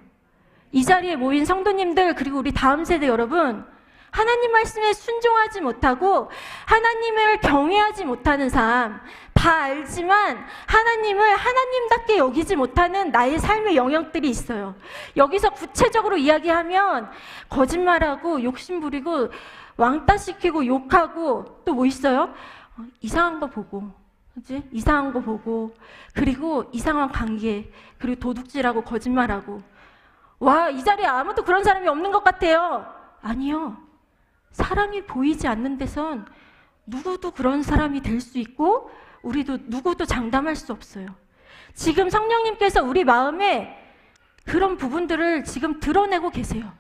이 자리에 모인 성도님들, 그리고 우리 다음 세대 여러분, 하나님 말씀에 순종하지 못하고 하나님을 경외하지 못하는 삶, 다 알지만 하나님을 하나님답게 여기지 못하는 나의 삶의 영역들이 있어요. 여기서 구체적으로 이야기하면 거짓말하고 욕심부리고 왕따 시키고 욕하고 또 뭐 있어요? 이상한 거 보고, 그치? 이상한 거 보고, 그리고 이상한 관계, 그리고 도둑질하고 거짓말하고. 와, 이 자리에 아무도 그런 사람이 없는 것 같아요. 아니요. 사람이 보이지 않는 데선 누구도 그런 사람이 될 수 있고 우리도 누구도 장담할 수 없어요. 지금 성령님께서 우리 마음에 그런 부분들을 지금 드러내고 계세요.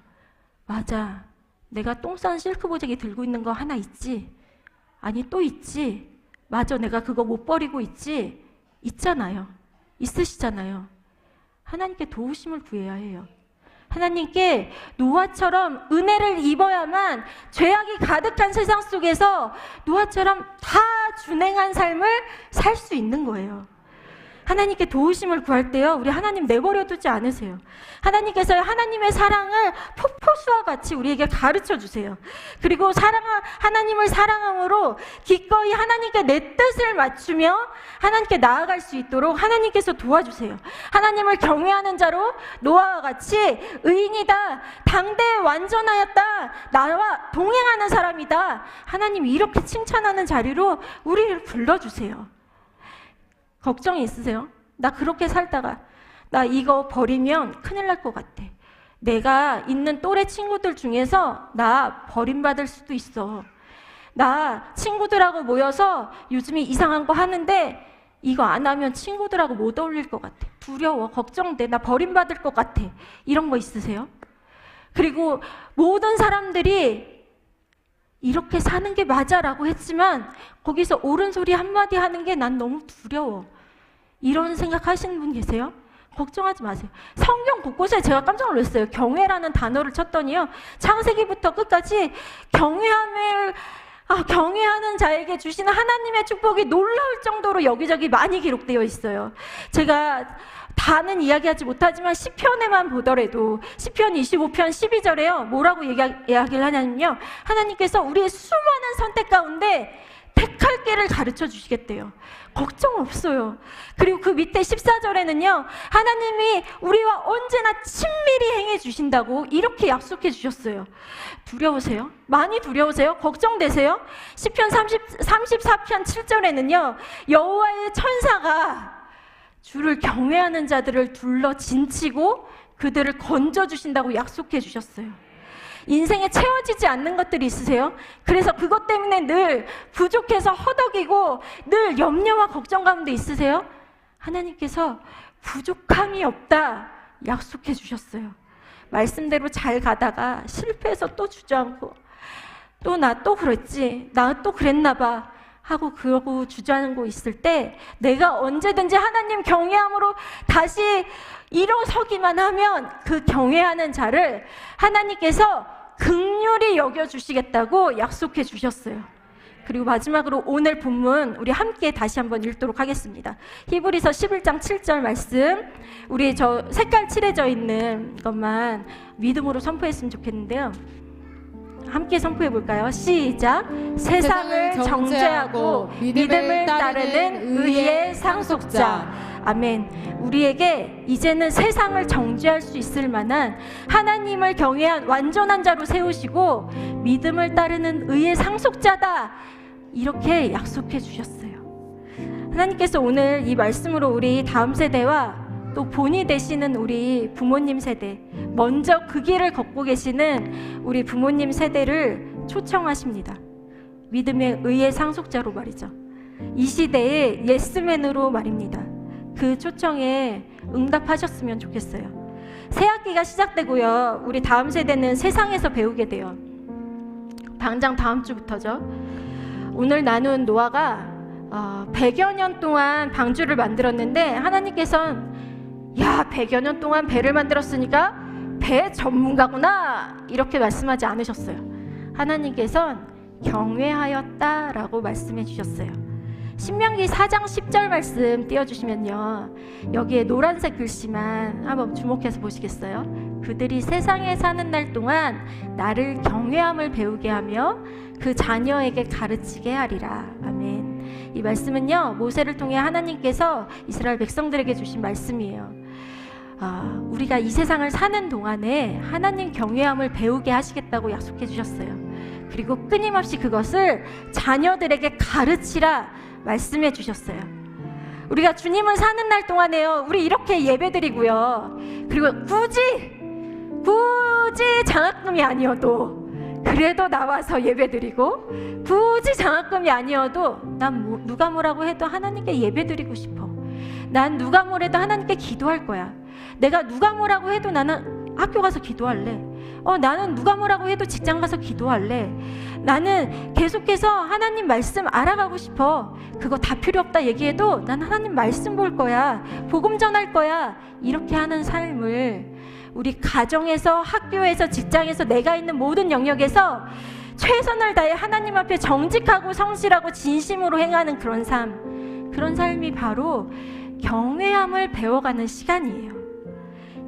맞아. 내가 똥 싼 실크 보자기 들고 있는 거 하나 있지? 아니 또 있지? 맞아. 내가 그거 못 버리고 있지? 있잖아요. 있으시잖아요. 하나님께 도우심을 구해야 해요. 하나님께 노아처럼 은혜를 입어야만 죄악이 가득한 세상 속에서 노아처럼 다 준행한 삶을 살 수 있는 거예요. 하나님께 도우심을 구할 때요, 우리 하나님 내버려 두지 않으세요. 하나님께서 하나님의 사랑을 폭포수와 같이 우리에게 가르쳐 주세요. 그리고 하나님을 사랑함으로 기꺼이 하나님께 내 뜻을 맞추며 하나님께 나아갈 수 있도록 하나님께서 도와주세요. 하나님을 경외하는 자로 노아와 같이 의인이다, 당대에 완전하였다, 나와 동행하는 사람이다, 하나님이 이렇게 칭찬하는 자리로 우리를 불러주세요. 걱정이 있으세요? 나 그렇게 살다가 나 이거 버리면 큰일 날 것 같아. 내가 있는 또래 친구들 중에서 나 버림받을 수도 있어. 나 친구들하고 모여서 요즘에 이상한 거 하는데 이거 안 하면 친구들하고 못 어울릴 것 같아. 두려워, 걱정돼, 나 버림받을 것 같아. 이런 거 있으세요? 그리고 모든 사람들이 이렇게 사는 게 맞아라고 했지만 거기서 옳은 소리 한마디 하는 게 난 너무 두려워. 이런 생각하시는 분 계세요? 걱정하지 마세요. 성경 곳곳에 제가 깜짝 놀랐어요. 경외라는 단어를 쳤더니요, 창세기부터 끝까지 경외하는 자에게 주시는 하나님의 축복이 놀라울 정도로 여기저기 많이 기록되어 있어요. 제가 다는 이야기하지 못하지만 시편에만 보더라도 시편 25편 12절에요 뭐라고 이야기를 하냐면요, 하나님께서 우리의 수많은 선택 가운데 택할 길을 가르쳐 주시겠대요. 걱정 없어요. 그리고 그 밑에 14절에는요, 하나님이 우리와 언제나 친밀히 행해 주신다고 이렇게 약속해 주셨어요. 두려우세요? 많이 두려우세요? 걱정되세요? 시편 34편 7절에는요, 여호와의 천사가 주를 경외하는 자들을 둘러 진치고 그들을 건져주신다고 약속해 주셨어요. 인생에 채워지지 않는 것들이 있으세요? 그래서 그것 때문에 늘 부족해서 허덕이고 늘 염려와 걱정 가운데 있으세요? 하나님께서 부족함이 없다 약속해 주셨어요. 말씀대로 잘 가다가 실패해서 또 주저앉고 나 또 그랬지, 나 또 그랬나 봐 하고 그러고 주저앉고 있을 때 내가 언제든지 하나님 경외함으로 다시 일어서기만 하면 그 경외하는 자를 하나님께서 긍휼히 여겨주시겠다고 약속해 주셨어요. 그리고 마지막으로 오늘 본문 우리 함께 다시 한번 읽도록 하겠습니다. 히브리서 11장 7절 말씀, 우리 저 색깔 칠해져 있는 것만 믿음으로 선포했으면 좋겠는데요, 함께 선포해 볼까요? 시작. 세상을 정죄하고 믿음을 따르는 의의 상속자. 아멘. 우리에게 이제는 세상을 정죄할 수 있을 만한 하나님을 경외한 완전한 자로 세우시고 믿음을 따르는 의의 상속자다 이렇게 약속해 주셨어요. 하나님께서 오늘 이 말씀으로 우리 다음 세대와 또 본이 되시는 우리 부모님 세대, 먼저 그 길을 걷고 계시는 우리 부모님 세대를 초청하십니다. 믿음의 의의 상속자로 말이죠. 이 시대의 예스맨으로 말입니다. 그 초청에 응답하셨으면 좋겠어요. 새 학기가 시작되고요, 우리 다음 세대는 세상에서 배우게 돼요. 당장 다음 주부터죠. 오늘 나눈 노아가 100여 년 동안 방주를 만들었는데 하나님께서는 야, 100여 년 동안 배를 만들었으니까 배 전문가구나 이렇게 말씀하지 않으셨어요. 하나님께서는 경외하였다라고 말씀해 주셨어요. 신명기 4장 10절 말씀 띄워주시면요, 여기에 노란색 글씨만 한번 주목해서 보시겠어요? 그들이 세상에 사는 날 동안 나를 경외함을 배우게 하며 그 자녀에게 가르치게 하리라. 아멘. 이 말씀은요, 모세를 통해 하나님께서 이스라엘 백성들에게 주신 말씀이에요. 우리가 이 세상을 사는 동안에 하나님 경외함을 배우게 하시겠다고 약속해 주셨어요. 그리고 끊임없이 그것을 자녀들에게 가르치라 말씀해 주셨어요. 우리가 주님을 사는 날 동안에요, 우리 이렇게 예배드리고요, 그리고 굳이 장학금이 아니어도 그래도 나와서 예배드리고, 굳이 장학금이 아니어도 난 누가 뭐라고 해도 하나님께 예배드리고 싶어. 난 누가 뭐래도 하나님께 기도할 거야. 내가 누가 뭐라고 해도 나는 학교 가서 기도할래. 나는 누가 뭐라고 해도 직장 가서 기도할래. 나는 계속해서 하나님 말씀 알아가고 싶어. 그거 다 필요 없다 얘기해도 난 하나님 말씀 볼 거야. 복음 전할 거야. 이렇게 하는 삶을 우리 가정에서, 학교에서, 직장에서, 내가 있는 모든 영역에서 최선을 다해 하나님 앞에 정직하고 성실하고 진심으로 행하는 그런 삶이 바로 경외함을 배워가는 시간이에요.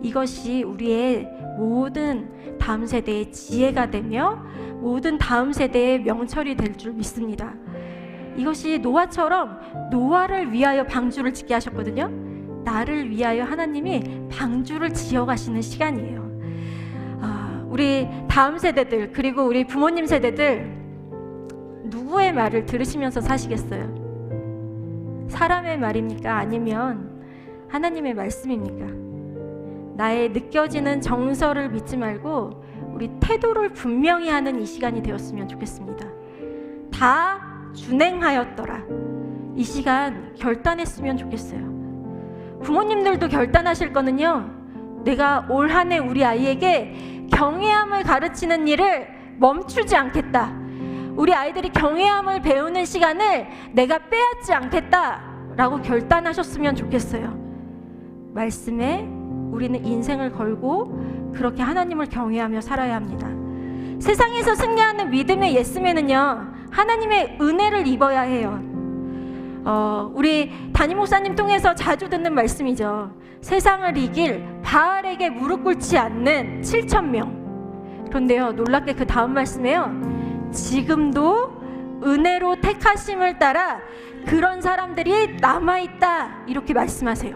이것이 우리의 모든 다음 세대의 지혜가 되며 모든 다음 세대의 명철이 될 줄 믿습니다. 이것이 노아처럼 노아를 위하여 방주를 짓게 하셨거든요. 나를 위하여 하나님이 방주를 지어가시는 시간이에요. 우리 다음 세대들, 그리고 우리 부모님 세대들, 누구의 말을 들으시면서 사시겠어요? 사람의 말입니까? 아니면 하나님의 말씀입니까? 나의 느껴지는 정서를 믿지 말고 우리 태도를 분명히 하는 이 시간이 되었으면 좋겠습니다. 다 준행하였더라. 이 시간 결단했으면 좋겠어요. 부모님들도 결단하실 거는요, 내가 올 한 해 우리 아이에게 경외함을 가르치는 일을 멈추지 않겠다. 우리 아이들이 경외함을 배우는 시간을 내가 빼앗지 않겠다라고 결단하셨으면 좋겠어요. 말씀에 우리는 인생을 걸고 그렇게 하나님을 경외하며 살아야 합니다. 세상에서 승리하는 믿음의 예스맨은요, 하나님의 은혜를 입어야 해요. 우리 담임 목사님 통해서 자주 듣는 말씀이죠. 세상을 이길 바알에게 무릎 꿇지 않는 7,000명. 그런데요, 놀랍게 그 다음 말씀에요, 지금도 은혜로 택하심을 따라 그런 사람들이 남아있다, 이렇게 말씀하세요.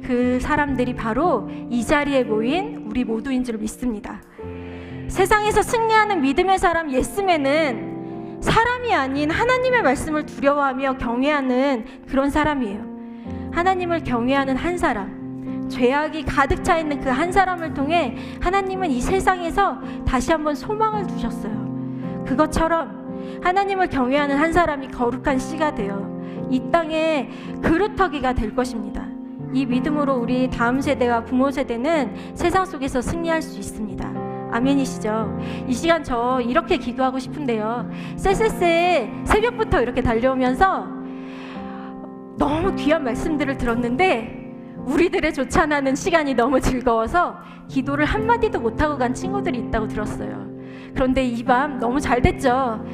그 사람들이 바로 이 자리에 모인 우리 모두인 줄 믿습니다. 세상에서 승리하는 믿음의 사람 예스맨은 사람이 아닌 하나님의 말씀을 두려워하며 경외하는 그런 사람이에요. 하나님을 경외하는 한 사람, 죄악이 가득 차 있는 그 한 사람을 통해 하나님은 이 세상에서 다시 한번 소망을 두셨어요. 그것처럼 하나님을 경외하는 한 사람이 거룩한 씨가 되어 이 땅에 그루터기가 될 것입니다. 이 믿음으로 우리 다음 세대와 부모 세대는 세상 속에서 승리할 수 있습니다. 아멘이시죠? 이 시간 저 이렇게 기도하고 싶은데요, 쎄쎄쎄 새벽부터 이렇게 달려오면서 너무 귀한 말씀들을 들었는데 우리들의 조찬하는 시간이 너무 즐거워서 기도를 한마디도 못하고 간 친구들이 있다고 들었어요. 그런데 이 밤 너무 잘 됐죠?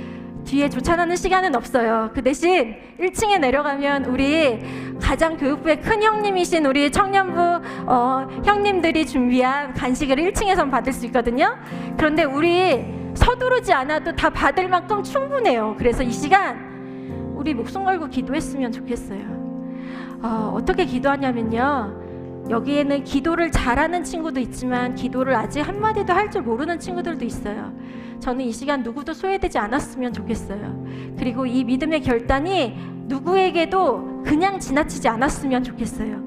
뒤에 조찬하는 시간은 없어요. 그 대신 1층에 내려가면 우리 가장 교육부의 큰 형님이신 우리 청년부 형님들이 준비한 간식을 1층에서 받을 수 있거든요. 그런데 우리 서두르지 않아도 다 받을 만큼 충분해요. 그래서 이 시간 우리 목숨 걸고 기도했으면 좋겠어요. 어떻게 기도하냐면요, 여기에는 기도를 잘하는 친구도 있지만 기도를 아직 한마디도 할 줄 모르는 친구들도 있어요. 저는 이 시간 누구도 소외되지 않았으면 좋겠어요. 그리고 이 믿음의 결단이 누구에게도 그냥 지나치지 않았으면 좋겠어요.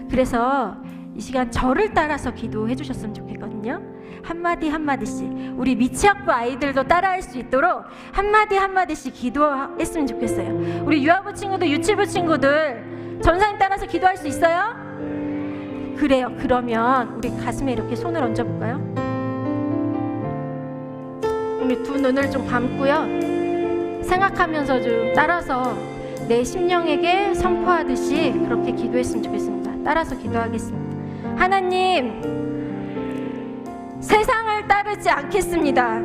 그래서 이 시간 저를 따라서 기도해 주셨으면 좋겠거든요. 한마디 한마디씩 우리 미취학부 아이들도 따라할 수 있도록 한마디 한마디씩 기도했으면 좋겠어요. 우리 유아부 친구들, 유치부 친구들 전사님 따라서 기도할 수 있어요? 그래요. 그러면 우리 가슴에 이렇게 손을 얹어볼까요? 우리 두 눈을 좀 감고요, 생각하면서 좀 따라서 내 심령에게 선포하듯이 그렇게 기도했으면 좋겠습니다. 따라서 기도하겠습니다. 하나님, 세상을 따르지 않겠습니다.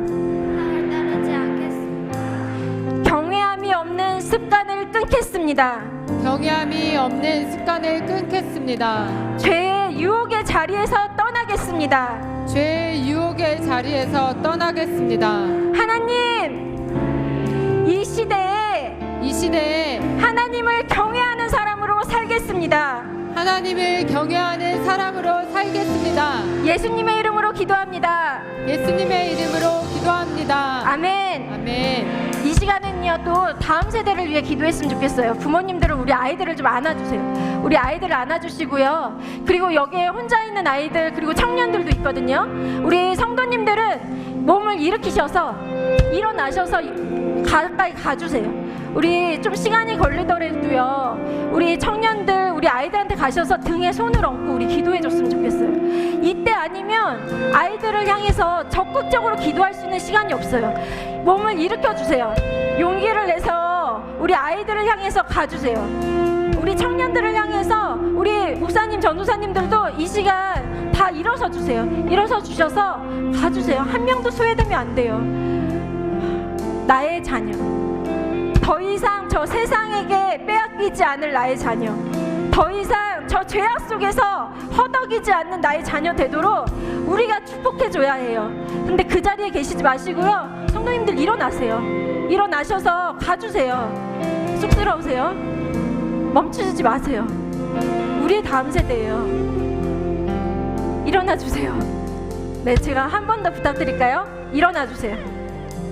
경외함이 없는 습관을 끊겠습니다. 경외함이 없는 습관을 끊겠습니다. 죄의 유혹의 자리에서 떠나겠습니다. 죄의 유혹의 자리에서 떠나겠습니다. 하나님, 이 시대에 하나님을 경외하는 사람으로 살겠습니다. 하나님을 경외하는 사람으로 살겠습니다. 예수님의 이름으로 기도합니다. 예수님의 이름으로 기도합니다. 아멘. 아멘. 이 시간은요, 또 다음 세대를 위해 기도했으면 좋겠어요. 부모님들은 우리 아이들을 좀 안아주세요. 우리 아이들을 안아주시고요. 그리고 여기에 혼자 있는 아이들, 그리고 청년들도 있거든요. 우리 성도님들은 몸을 일으키셔서 일어나셔서 가까이 가주세요. 우리 좀 시간이 걸리더라도요, 우리 청년들, 우리 아이들한테 가셔서 등에 손을 얹고 우리 기도해줬으면 좋겠어요. 이때 아니면 아이들을 향해서 적극적으로 기도할 수 있는 시간이 없어요. 몸을 일으켜주세요. 용기를 내서 우리 아이들을 향해서 가주세요. 우리 청년들을 향해서 우리 목사님, 전도사님들도 이 시간 다 일어서 주세요. 일어서 주셔서 가주세요. 한 명도 소외되면 안 돼요. 나의 자녀, 더 이상 저 세상에게 빼앗기지 않을 나의 자녀, 더 이상 저 죄악 속에서 허덕이지 않는 나의 자녀 되도록 우리가 축복해줘야 해요. 근데 그 자리에 계시지 마시고요. 성도님들 일어나세요. 일어나셔서 가주세요. 쑥스러우세요? 멈추지 마세요. 우리의 다음 세대예요. 일어나 주세요. 네, 제가 한 번 더 부탁드릴까요? 일어나 주세요.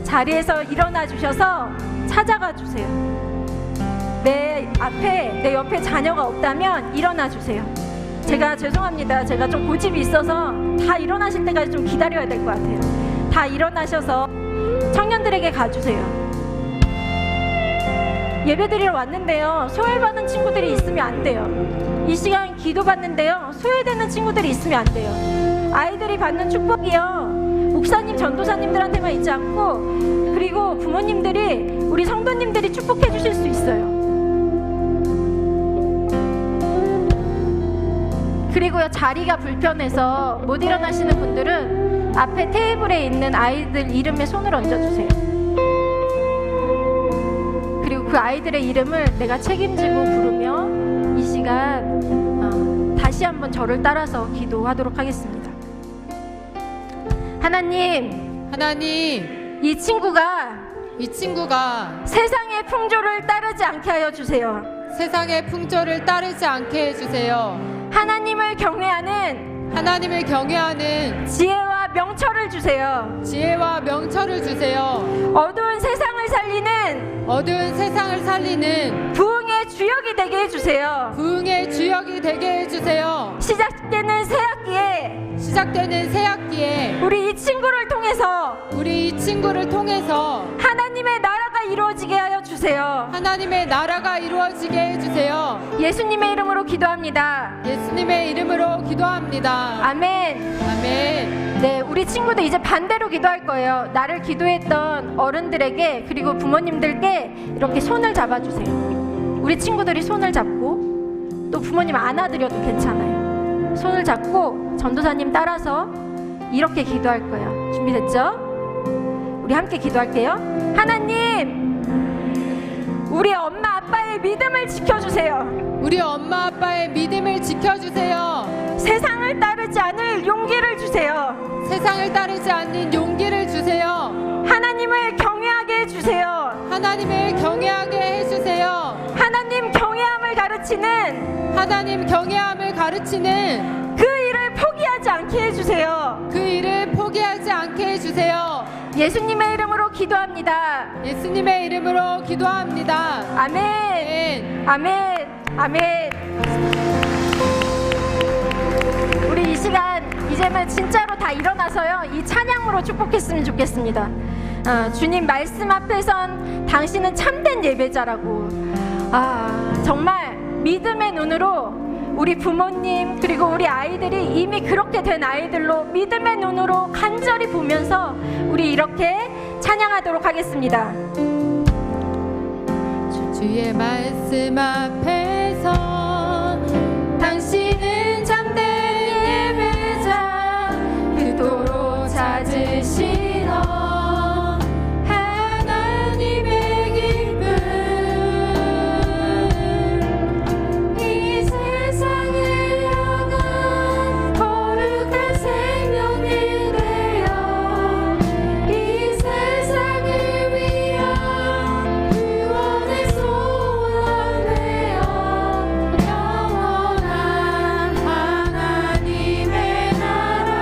자리에서 일어나 주셔서 찾아가 주세요. 내 앞에, 내 옆에 자녀가 없다면 일어나 주세요. 제가 죄송합니다. 제가 좀 고집이 있어서 다 일어나실 때까지 좀 기다려야 될 것 같아요. 다 일어나셔서 청년들에게 가주세요. 예배드리러 왔는데요, 소외받은 친구들이 있으면 안 돼요. 이 시간 기도 받는데요, 소외되는 친구들이 있으면 안 돼요. 아이들이 받는 축복이요, 목사님, 전도사님들한테만 있지 않고, 그리고 부모님들이, 우리 성도님들이 축복해 주실 수 있어요. 그리고요, 자리가 불편해서 못 일어나시는 분들은 앞에 테이블에 있는 아이들 이름에 손을 얹어주세요. 그리고 그 아이들의 이름을 내가 책임지고 부르며 이 시간 다시 한번 저를 따라서 기도하도록 하겠습니다. 하나님, 이 친구가 세상의 풍조를 따르지 않게 하여 주세요. 세상의 풍조를 따르지 않게 해주세요. 하나님을 경외하는 지혜와 명철을 주세요. 주세요. 어두운 세상을 살리는 부흥의 주역이 되게 해주세요. 주역이 되게 해주세요. 시작되는 새 학기에 우리 이 친구를 통해서 하나님의 나라가 이루어지게 하여 주세요. 예수님의 이름으로 기도합니다. 아멘. 네, 우리 친구들 이제 반대로 기도할 거예요. 나를 기도했던 어른들에게, 그리고 부모님들께 이렇게 손을 잡아주세요. 우리 친구들이 손을 잡고, 또 부모님 안아드려도 괜찮아요. 손을 잡고 전도사님 따라서 이렇게 기도할 거예요. 준비됐죠? 우리 함께 기도할게요. 하나님, 우리 엄마 아빠의 믿음을 지켜주세요. 세상을 따르지 않을 용기를 주세요. 하나님을 경외하게 해주세요. 하나님 경외함을 가르치는 그 일을 포기하지 않게 해주세요. 예수님의 이름으로 기도합니다. 아멘. 아멘. 우리 이 시간 이제는 진짜로 다 일어나서요, 이 찬양으로 축복했으면 좋겠습니다. 주님 말씀 앞에선 당신은 참된 예배자라고. 정말 믿음의 눈으로 우리 부모님, 그리고 우리 아이들이 이미 그렇게 된 아이들로 믿음의 눈으로 간절히 보면서 우리 이렇게 찬양하도록 하겠습니다. 주의 말씀 앞에서 당신은 참된 예배자, 그토록 찾으시던 하나님의 기쁨, 이 세상을 향한 거룩한 생명이 되어 이 세상을 위한 구원의 소원 되어 영원한 하나님의 나라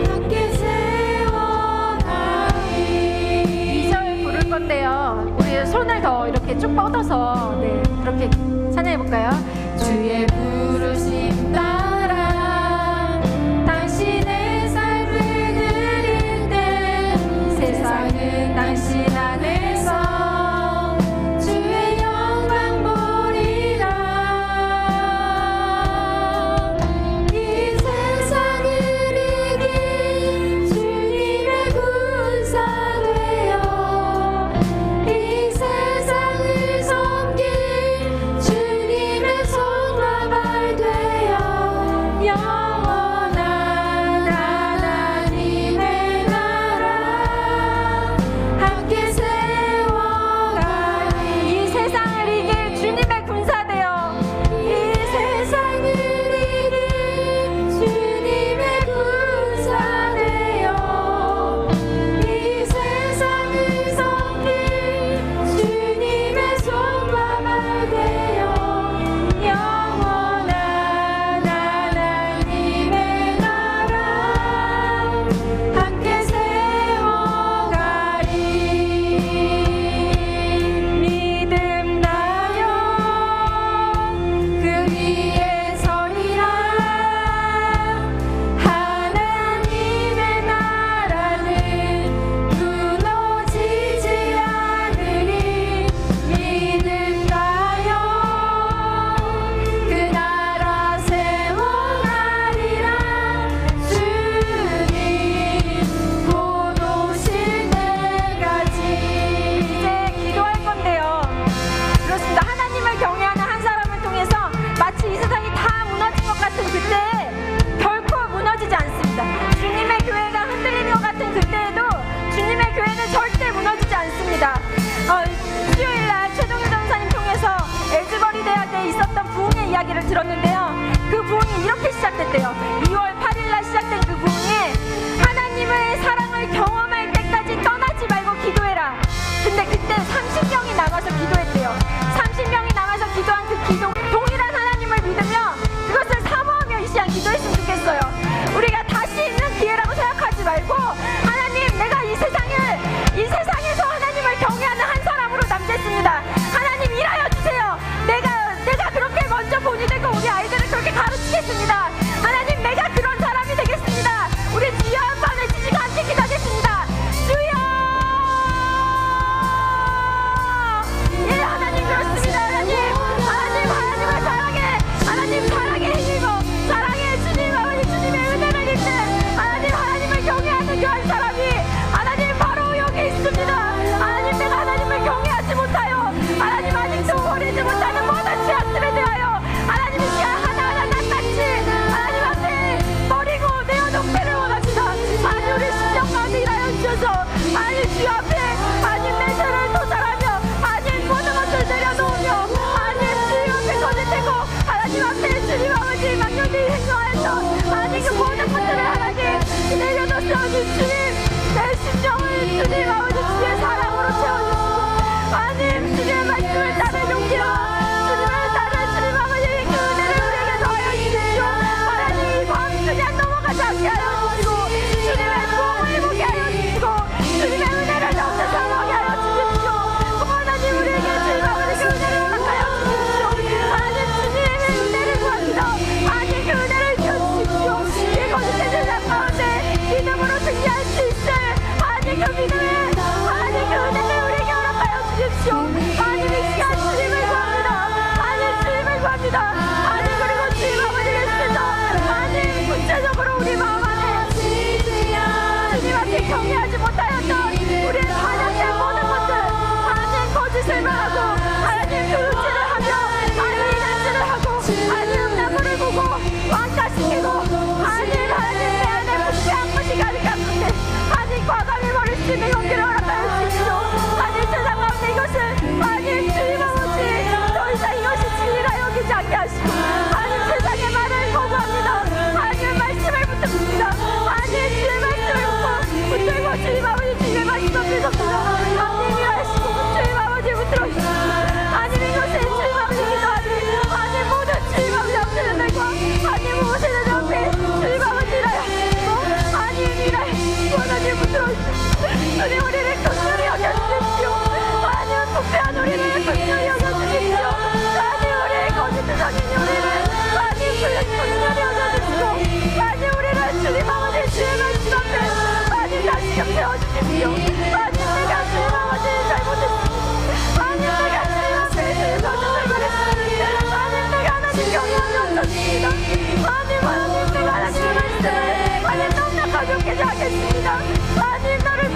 함께 세워가리. 2절 부를 건데요, 우리 손을 더 이렇게 쭉 뻗어서 그렇게 찬양해볼까요? 주의 부르심 따라 당신의 삶을 드릴 때 세상은 당신 안에서 주의 영광 보리라. 이 세상을 이긴 주님의 군사 되어 이 세상을 섬길 이야기를 들었는데요. 그 부흥이 이렇게 시작됐대요. 2월 8일 날 시작된 그 부흥이 하나님의 사랑을 경험할 때까지 떠나지 말고 기도해라. 근데 그때 30명이 남아서 기도했대요. 30명이 남아서 기도한 그 기도, 동일한 하나님을 믿으며 그것을 사모하며 이 시간 기도했으면 좋겠어요. 우리가 다시 있는 기회라고 생각하지 말고 하나님, 내가 이 세상에서 하나님을 경외하는 한 사람으로 남겠습니다. 하나님 일하여 주세요. 내가 그렇게 먼저 본이 되고 우리 아이들을 그렇게 가르치겠습니다. 하나님, 내가 그런 사람이 되겠습니다. 우리 주여 한번 외치시고 함께 기도하겠습니다. 주여! 예, 하나님 그렇습니다. 하나님을 사랑해. 하나님 사랑에 힘입어. 사랑해 주님, 아버지 주님의 은혜를 입는 하나님을 경외하는 그 한 사람이 하나님 바로 여기 있습니다. 하나님, 내가 하나님을 경외하지 못하여 하나님 아직도 버리지 못하는 모든 죄악들에 대하여 하나님 이 시간 하나하나 낱낱이 하나님 앞에 버리고 내어놓기를 원합니다. 하나님 우리 심령 가운데 일하여 주셔서 하나님 주여 앞에 하나님 내 죄를 도달하며 하나님 모든 것을 내려놓으며 하나님 주님 앞에 거짓되고 하나님 앞에 주님 아버지 망령되이 행동하여서 하나님 그 모든 것들을 하나님 내려놓으시니 주님 내 심령을 주님 아버지 주의 사랑으로 채워주시고 하나님 주님의 말씀을 따를 용기와 주님을 따를 주님 아버지 그 은혜를 우리에게 더하여 주십시오. 하나님 이 밤 그냥 넘어가지 않게 하여 주시고 주님의 부흥을 보게 하여 주시고 주님의 은혜를 넘쳐서하게 하여 주십시오. 하나님 우리에게 주님 아버지 그 은혜를 허락하여 주십시오. 하나님 주님의 은혜를 구합니다. 하나님 그 은혜를 주십시오. 이 거짓된 세상 가운데 믿음으로 승리할 수 있을 하나님 그 믿음에 하나님 그 은혜를 우리에게 허락하여 주십시오. 하나님 이 시간 주님을 구합니다. 하나님 주님을 구합니다. 하나님 그리고 주님 아버지께서 하나님 구체적으로 우리 마음 안에 주님 앞에 경외하지 못하였던 우리의 반역된 모든 것들 하나님 거짓을 말하고 하나님 교육질을 하며 하나님 이단질을 하고 하나님 음란물을 보고 왕따시키고 하나님 내 안에 부패한 것이 가득한 것에 하나님 과감히 버릴 수 있는 용기를 허락하여 주십시오. 하나님 세상 가운데 이것을 하나님 주님 아버지 더 이상 이것이 진리라 여기지 않게 하시고 하나님 세상의 말을 거부합니다. 하나님의 말씀을 붙듭니다. 하나님 주의 말씀을 붙들고 주님 아버지 주님의 말씀 앞에 섭니다. 하나님 일하시고 주님 아버지 붙들어 주십시오. 하나님 이것에 주님 아버지 기도하니 하나님 모든 주님 아버지 앞에는 날과 하나님 무엇에는 앞에 주님 아버지 일하시고 하나님 일하시고 하나님 붙들어 주십시오. 주님 우리를 극률히 여겨주십시오. 하나님 부패한 우리를 극률히 여겨주십시오. 하나님 우리의 거짓투성인 우리를 하나님 극률히 여겨주시고 하나님 우리를 주님 아버지 주의 말씀 앞에 하나님 다시금 세워주십시오. 하나님 내가 주님 아버지 잘못했습니다. 하나님 내가 주님 앞에 주님 거짓을 말했습니다. 하나님 내가 하나님 경외함이 없었습니다. 하나님 내가 하나님의 말씀을 하나님 너무나 가볍게 하겠습니다. 하나님 나를